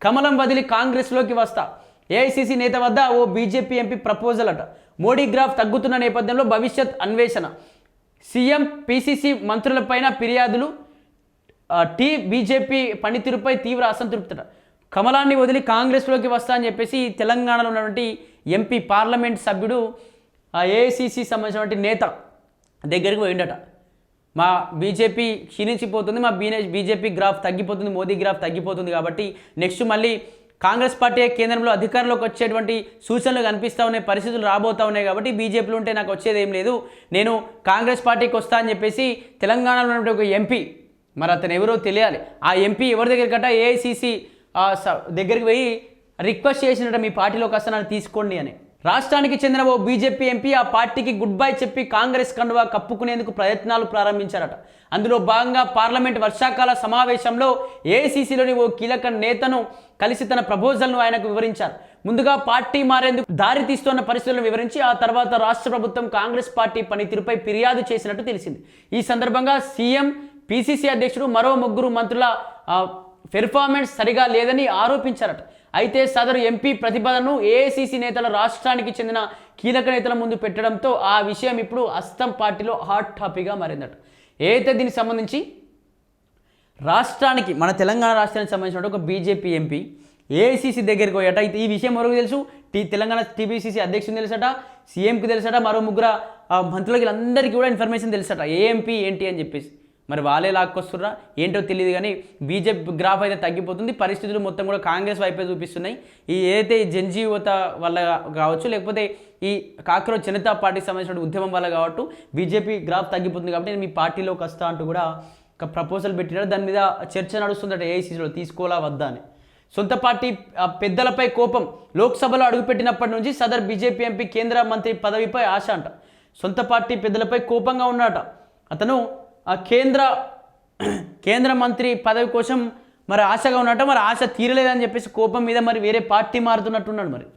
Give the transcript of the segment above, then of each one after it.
కమలం వదిలి కాంగ్రెస్లోకి వస్తా. ఏఐసీసీ నేత వద్ద ఓ బీజేపీ ఎంపీ ప్రపోజల్ అట. మోడీ గ్రాఫ్ తగ్గుతున్న నేపథ్యంలో భవిష్యత్ అన్వేషణ. సీఎం పీసీసీ మంత్రులపైన ఫిర్యాదులు. బీజేపీ పనితీరుపై తీవ్ర అసంతృప్తట. కమలాన్ని వదిలి కాంగ్రెస్లోకి వస్తా అని చెప్పేసి తెలంగాణలో ఉన్నటువంటి ఎంపీ పార్లమెంట్ సభ్యుడు ఏఐసీసీ సంబంధించినటువంటి నేత దగ్గరికి పోయిండట. మా బీజేపీ క్షీణించిపోతుంది, మా బీజేపీ గ్రాఫ్ తగ్గిపోతుంది, మోదీ గ్రాఫ్ తగ్గిపోతుంది, కాబట్టి నెక్స్ట్ మళ్ళీ కాంగ్రెస్ పార్టీ కేంద్రంలో అధికారంలోకి వచ్చేటువంటి సూచనలు కనిపిస్తూ ఉన్నాయి, పరిస్థితులు రాబోతూ ఉన్నాయి, కాబట్టి బీజేపీలో ఉంటే నాకు వచ్చేది ఏం లేదు, నేను కాంగ్రెస్ పార్టీకి వస్తా అని చెప్పేసి తెలంగాణలో ఉన్నటువంటి ఒక ఎంపీ, మరి అతను ఎవరో తెలియాలి, ఆ ఎంపీ ఎవరి దగ్గరికట ఏఐసీసీ దగ్గరికి పోయి రిక్వెస్ట్ చేసినట్టు మీ పార్టీలోకి వస్తా నన్ను తీసుకోండి అని. రాష్ట్రానికి చెందిన ఓ బీజేపీ ఎంపీ ఆ పార్టీకి గుడ్ బై చెప్పి కాంగ్రెస్ కండువా కప్పుకునేందుకు ప్రయత్నాలు ప్రారంభించారట. అందులో భాగంగా పార్లమెంట్ వర్షాకాల సమావేశంలో ఏఐసీసీలోని ఓ కీలక నేతను కలిసి తన ప్రపోజల్ను ఆయనకు వివరించారు. ముందుగా పార్టీ మారేందుకు దారి తీస్తున్న పరిస్థితులను వివరించి ఆ తర్వాత రాష్ట్ర ప్రభుత్వం కాంగ్రెస్ పార్టీ పనితీరుపై ఫిర్యాదు చేసినట్టు తెలిసింది. ఈ సందర్భంగా సీఎం, పీసీసీ అధ్యక్షుడు, మరో 3 మంత్రుల పెర్ఫార్మెన్స్ సరిగా లేదని ఆరోపించారట. అయితే సదరు ఎంపీ ప్రతిపాదనను ఏఐసీసీ నేతల రాష్ట్రానికి చెందిన కీలక నేతల ముందు పెట్టడంతో ఆ విషయం ఇప్పుడు అస్తం పార్టీలో హాట్ టాపిక్గా మారిందట. ఏదైతే దీనికి సంబంధించి రాష్ట్రానికి, మన తెలంగాణ రాష్ట్రానికి సంబంధించిన ఒక బీజేపీ ఎంపీ ఏఐసీసీ దగ్గరికి పోయట. అయితే ఈ విషయం ఎవరికి తెలుసు? తెలంగాణ టీపీసీసీ అధ్యక్షుని తెలుసట, సీఎంకి తెలుసట, మరో 3 మంత్రులకి వీళ్ళందరికీ కూడా ఇన్ఫర్మేషన్ తెలుసట ఏ ఎంపీ ఏంటి అని చెప్పేసి. మరి వాళ్ళే లాక్కొస్తుర్రా ఏంటో తెలియదు, కానీ బీజేపీ గ్రాఫ్ అయితే తగ్గిపోతుంది, పరిస్థితులు మొత్తం కూడా కాంగ్రెస్ వైపే చూపిస్తున్నాయి. ఈ ఏదైతే జనజీవత వల్ల కావచ్చు, లేకపోతే ఈ కాక్రోచ్ జనతా పార్టీకి సంబంధించిన ఉద్యమం వల్ల కావచ్చు బీజేపీ గ్రాఫ్ తగ్గిపోతుంది, కాబట్టి నేను మీ పార్టీలోకి వస్తా అంటూ కూడా ఒక ప్రపోజల్ పెట్టినారు. దాని మీద చర్చ నడుస్తుందట ఏఐసీసీలో, తీసుకోవాలా వద్దా అని. సొంత పార్టీ పెద్దలపై కోపం. లోక్సభలో అడుగుపెట్టినప్పటి నుంచి సదర్ బీజేపీ ఎంపీ కేంద్ర మంత్రి పదవిపై ఆశ అంట. సొంత పార్టీ పెద్దలపై కోపంగా ఉన్నాడట. అతను కేంద్ర మంత్రి పదవి కోసం మరి ఆశగా ఉన్నట్ట, మరి ఆశ తీరలేదని చెప్పేసి కోపం మీద మరి వేరే పార్టీ మారుతున్నట్టున్నాడు. మరి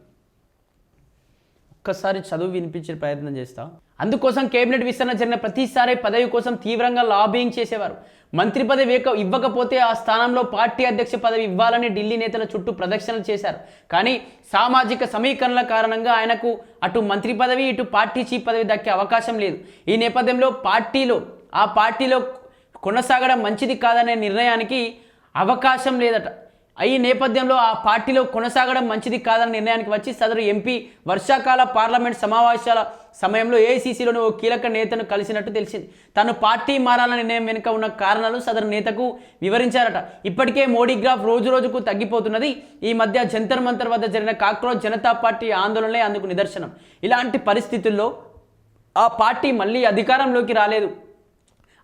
ఒక్కసారి చదువు వినిపించే ప్రయత్నం చేస్తా. అందుకోసం కేబినెట్ విస్తరణ జరిగిన ప్రతిసారి పదవి కోసం తీవ్రంగా లాబింగ్ చేసేవారు. మంత్రి పదవి ఇవ్వకపోతే ఆ స్థానంలో పార్టీ అధ్యక్ష పదవి ఇవ్వాలని ఢిల్లీ నేతల చుట్టూ ప్రదక్షిణలు చేశారు. కానీ సామాజిక సమీకరణల కారణంగా ఆయనకు అటు మంత్రి పదవి, ఇటు పార్టీ చీఫ్ పదవి దక్కే అవకాశం లేదు. ఈ నేపథ్యంలో ఆ పార్టీలో కొనసాగడం మంచిది కాదనే నిర్ణయానికి అవకాశం లేదట. ఈ నేపథ్యంలో ఆ పార్టీలో కొనసాగడం మంచిది కాదనే నిర్ణయానికి వచ్చి సదరు ఎంపీ వర్షాకాల పార్లమెంట్ సమావేశాల సమయంలో ఏఐసీసీలోని ఓ కీలక నేతను కలిసినట్టు తెలిసింది. తను పార్టీ మారాలనే నిర్ణయం వెనుక ఉన్న కారణాలు సదరు నేతకు వివరించారట. ఇప్పటికే మోడీ గ్రాఫ్ రోజు రోజుకు తగ్గిపోతున్నది. ఈ మధ్య జంతర్ మంతర్ వద్ద జరిగిన కాక్రోచ్ జనతా పార్టీ ఆందోళనలే అందుకు నిదర్శనం. ఇలాంటి పరిస్థితుల్లో ఆ పార్టీ మళ్ళీ అధికారంలోకి రాలేదు,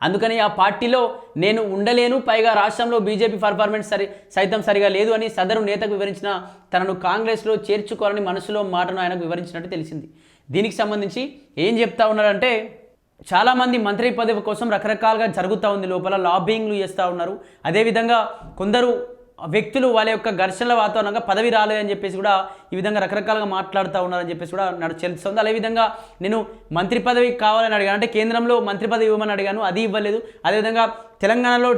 అందుకని ఆ పార్టీలో నేను ఉండలేను, పైగా రాష్ట్రంలో బీజేపీ పర్ఫార్మెన్స్ సైతం సరిగా లేదు అని సదరు నేతకు వివరించిన తనను కాంగ్రెస్లో చేర్చుకోవాలని మనసులో మాటను ఆయనకు వివరించినట్టు తెలిసింది. దీనికి సంబంధించి ఏం చెప్తా ఉన్నారంటే, చాలామంది మంత్రి పదవి కోసం రకరకాలుగా జరుగుతూ ఉంది, లోపల లాబింగ్లు చేస్తూ ఉన్నారు. అదేవిధంగా కొందరు వ్యక్తులు వాళ్ళ యొక్క ఘర్షణల వాతావరణంగా పదవి రాలేదని చెప్పేసి కూడా ఈ విధంగా రకరకాలుగా మాట్లాడుతూ ఉన్నారని చెప్పేసి కూడా నాకు తెలుస్తుంది. అదేవిధంగా నేను మంత్రి పదవి కావాలని అడిగాను, అంటే కేంద్రంలో మంత్రి పదవి ఇవ్వమని అడిగాను, అది ఇవ్వలేదు. అదేవిధంగా తెలంగాణలో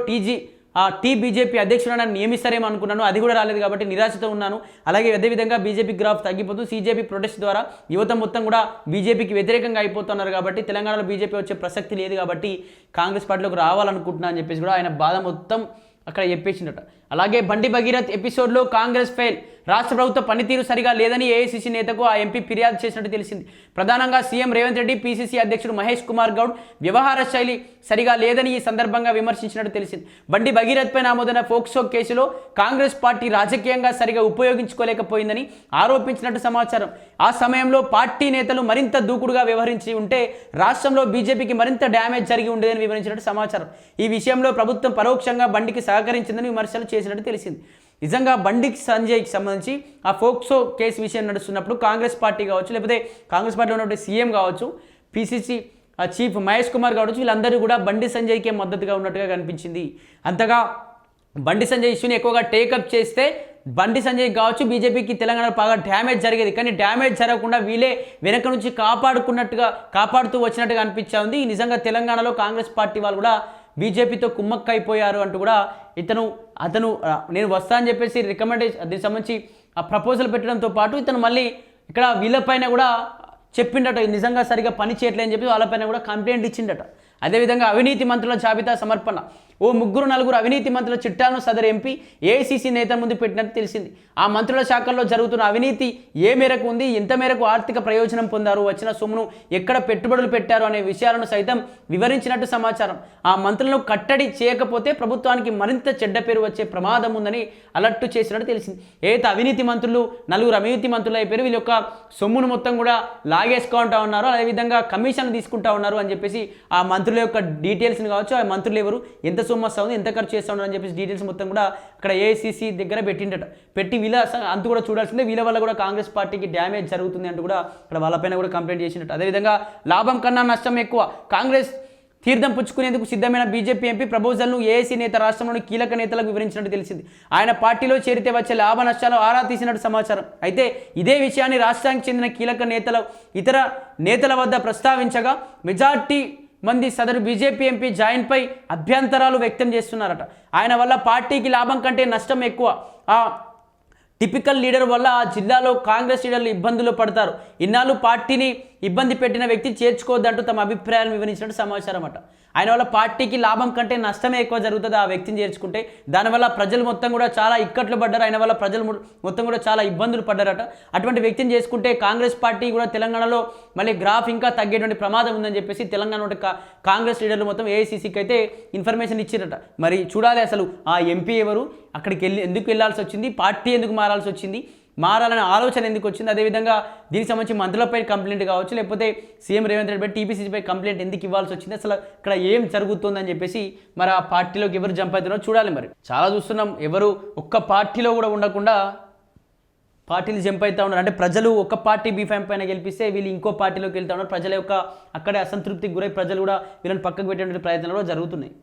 బీజేపీ అధ్యక్షుడు నన్ను నియమిస్తారేమో అనుకున్నాను, అది కూడా రాలేదు, కాబట్టి నిరాశతో ఉన్నాను. అలాగే అదేవిధంగా బీజేపీ గ్రాఫ్ తగ్గిపోతూ సీజేపీ ప్రొటెస్ట్ ద్వారా యువత మొత్తం కూడా బీజేపీకి వ్యతిరేకంగా అయిపోతున్నారు, కాబట్టి తెలంగాణలో బీజేపీ వచ్చే ప్రసక్తి లేదు, కాబట్టి కాంగ్రెస్ పార్టీలోకి రావాలనుకుంటున్నా అని చెప్పేసి కూడా ఆయన బాధ మొత్తం అక్కడ చెప్పేసిందట. అలాగే బండి భగీరథ్ ఎపిసోడ్లో కాంగ్రెస్ ఫెయిల్, రాష్ట్ర ప్రభుత్వ పనితీరు సరిగా లేదని ఏఐసీసీ నేతకు ఆ ఎంపీ ఫిర్యాదు చేసినట్టు తెలిసింది. ప్రధానంగా సీఎం రేవంత్ రెడ్డి, పీసీసీ అధ్యక్షుడు మహేష్ కుమార్ గౌడ్ వ్యవహార శైలి సరిగా లేదని ఈ సందర్భంగా విమర్శించినట్టు తెలిసింది. బండి భగీరథ్పై నమోదైన ఫోక్సో కేసులో కాంగ్రెస్ పార్టీ రాజకీయంగా సరిగా ఉపయోగించుకోలేకపోయిందని ఆరోపించినట్టు సమాచారం. ఆ సమయంలో పార్టీ నేతలు మరింత దూకుడుగా వ్యవహరించి ఉంటే రాష్ట్రంలో బీజేపీకి మరింత డ్యామేజ్ జరిగి ఉండేదని వివరించినట్టు సమాచారం. ఈ విషయంలో ప్రభుత్వం పరోక్షంగా బండికి సహకరించిందని విమర్శలు చేసినట్టు తెలిసింది. నిజంగా బండి సంజయ్కి సంబంధించి ఆ ఫోక్సో కేసు విషయం నడుస్తున్నప్పుడు కాంగ్రెస్ పార్టీ కావచ్చు, లేకపోతే కాంగ్రెస్ పార్టీలో ఉన్నటువంటి సీఎం కావచ్చు, పీసీసీ చీఫ్ మహేష్ కుమార్ కావచ్చు, వీళ్ళందరూ కూడా బండి సంజయ్కే మద్దతుగా ఉన్నట్టుగా కనిపించింది. అంతగా బండి సంజయ్ ఇష్యూని ఎక్కువగా టేకప్ చేస్తే బండి సంజయ్ కావచ్చు బీజేపీకి తెలంగాణలో బాగా డ్యామేజ్ జరిగేది, కానీ డ్యామేజ్ జరగకుండా వీళ్ళే వెనక నుంచి కాపాడుతూ వచ్చినట్టుగా అనిపించా ఉంది. నిజంగా తెలంగాణలో కాంగ్రెస్ పార్టీ వాళ్ళు కూడా బీజేపీతో కుమ్మక్కైపోయారు అంటూ కూడా అతను నేను వస్తా అని చెప్పేసి రికమెండేషన్ దీనికి సంబంధించి ఆ ప్రపోజల్ పెట్టడంతో పాటు ఇతను మళ్ళీ ఇక్కడ వీళ్ళపైన కూడా చెప్పిండట నిజంగా సరిగా పని చేయట్లేదని చెప్పి వాళ్ళపైన కూడా కంప్లైంట్ ఇచ్చిండట. అదేవిధంగా అవినీతి మంత్రుల జాబితా సమర్పణ, ఓ 3-4 అవినీతి మంత్రుల చిట్టాను సదరు ఎంపీ ఏఐసీసీ నేత ముందు పెట్టినట్టు తెలిసింది. ఆ మంత్రుల శాఖల్లో జరుగుతున్న అవినీతి ఏ మేరకు ఉంది, ఎంత మేరకు ఆర్థిక ప్రయోజనం పొందారు, వచ్చిన సొమ్మును ఎక్కడ పెట్టుబడులు పెట్టారు అనే విషయాలను సైతం వివరించినట్టు సమాచారం. ఆ మంత్రులను కట్టడి చేయకపోతే ప్రభుత్వానికి మరింత చెడ్డ పేరు వచ్చే ప్రమాదం ఉందని అలర్ట్ చేసినట్టు తెలిసింది. ఏదైతే అవినీతి మంత్రులు 4 అవినీతి మంత్రులు అయిపోయారు, వీళ్ళ యొక్క సొమ్మును మొత్తం కూడా లాగేసుకుంటా ఉన్నారు, అదేవిధంగా కమిషన్ తీసుకుంటా ఉన్నారు అని చెప్పేసి ఆ మంత్రుల యొక్క డీటెయిల్స్ని కావచ్చు, ఆ మంత్రులు ఎవరు, ఎంత సొమ్ము వస్తూ ఉంది, ఎంత ఖర్చు చేస్తూ ఉన్నారు అని చెప్పేసి డీటెయిల్స్ మొత్తం కూడా అక్కడ ఏఐసీసీ దగ్గర పెట్టిండట. పెట్టి వీళ్ళ అంత కూడా చూడాల్సిందే, వీళ్ళ వల్ల కూడా కాంగ్రెస్ పార్టీకి డ్యామేజ్ జరుగుతుంది అంటూ కూడా ఇక్కడ వాళ్ళపైన కూడా కంప్లైంట్ చేసినట్టు. అదేవిధంగా లాభం కన్నా నష్టం ఎక్కువ, కాంగ్రెస్ తీర్థం పుచ్చుకునేందుకు సిద్ధమైన బీజేపీ ఎంపీ ప్రపోజల్ను ఏఐసీ నేత రాష్ట్రంలోని కీలక నేతలకు వివరించినట్టు తెలిసింది. ఆయన పార్టీలో చేరితే వచ్చే లాభ నష్టాలు ఆరా తీసినట్టు సమాచారం. అయితే ఇదే విషయాన్ని రాష్ట్రానికి చెందిన కీలక ఇతర నేతల వద్ద ప్రస్తావించగా మెజార్టీ మంది సదరు బీజేపీ ఎంపీ జాయిన్పై అభ్యంతరాలు వ్యక్తం చేస్తున్నారట. ఆయన వల్ల పార్టీకి లాభం కంటే నష్టం ఎక్కువ, ఆ టిపికల్ లీడర్ వల్ల ఆ జిల్లాలో కాంగ్రెస్ లీడర్లు ఇబ్బందులు పడతారు, ఇన్నాళ్ళు పార్టీని ఇబ్బంది పెట్టిన వ్యక్తి చేర్చుకోవద్దంటూ తమ అభిప్రాయాలను వివరించినట్టు సమాచారం అట. ఆయన వల్ల పార్టీకి లాభం కంటే నష్టమే ఎక్కువ జరుగుతుంది ఆ వ్యక్తిని చేర్చుకుంటే, దానివల్ల ప్రజలు మొత్తం కూడా చాలా ఇక్కట్లు పడ్డారు, ఆయన వల్ల ప్రజలు మొత్తం కూడా చాలా ఇబ్బందులు పడ్డారట. అటువంటి వ్యక్తిని చేసుకుంటే కాంగ్రెస్ పార్టీ కూడా తెలంగాణలో మళ్ళీ గ్రాఫ్ ఇంకా తగ్గేటువంటి ప్రమాదం ఉందని చెప్పేసి తెలంగాణ కాంగ్రెస్ లీడర్లు మొత్తం ఏఐసీసీకి అయితే ఇన్ఫర్మేషన్ ఇచ్చారట. మరి చూడాలి అసలు ఆ ఎంపీ ఎవరు, అక్కడికి ఎందుకు వెళ్ళాల్సి వచ్చింది, పార్టీ ఎందుకు మారాల్సి వచ్చింది, మారాలనే ఆలోచన ఎందుకు వచ్చింది, అదేవిధంగా దీనికి సంబంధించి మంత్రులపై కంప్లైంట్ కావచ్చు, లేకపోతే సీఎం రేవంత్ రెడ్డిపై టీపీసీసీపై కంప్లైంట్ ఎందుకు ఇవ్వాల్సి వచ్చింది, అసలు ఇక్కడ ఏం జరుగుతుందని చెప్పేసి మరి ఆ పార్టీలోకి ఎవరు జంప్ అవుతున్నారో చూడాలి. మరి చాలా చూస్తున్నాం, ఎవరు ఒక్క పార్టీలో కూడా ఉండకుండా పార్టీలు జంప్ అవుతూ ఉన్నారు. అంటే ప్రజలు ఒక పార్టీ బీఫామ్ పైన గెలిపిస్తే వీళ్ళు ఇంకో పార్టీలోకి వెళ్తూ ఉన్నారు. ప్రజల యొక్క అక్కడే అసంతృప్తికి గురై ప్రజలు కూడా వీళ్ళని పక్కకు పెట్టే ప్రయత్నాలు కూడా జరుగుతున్నాయి.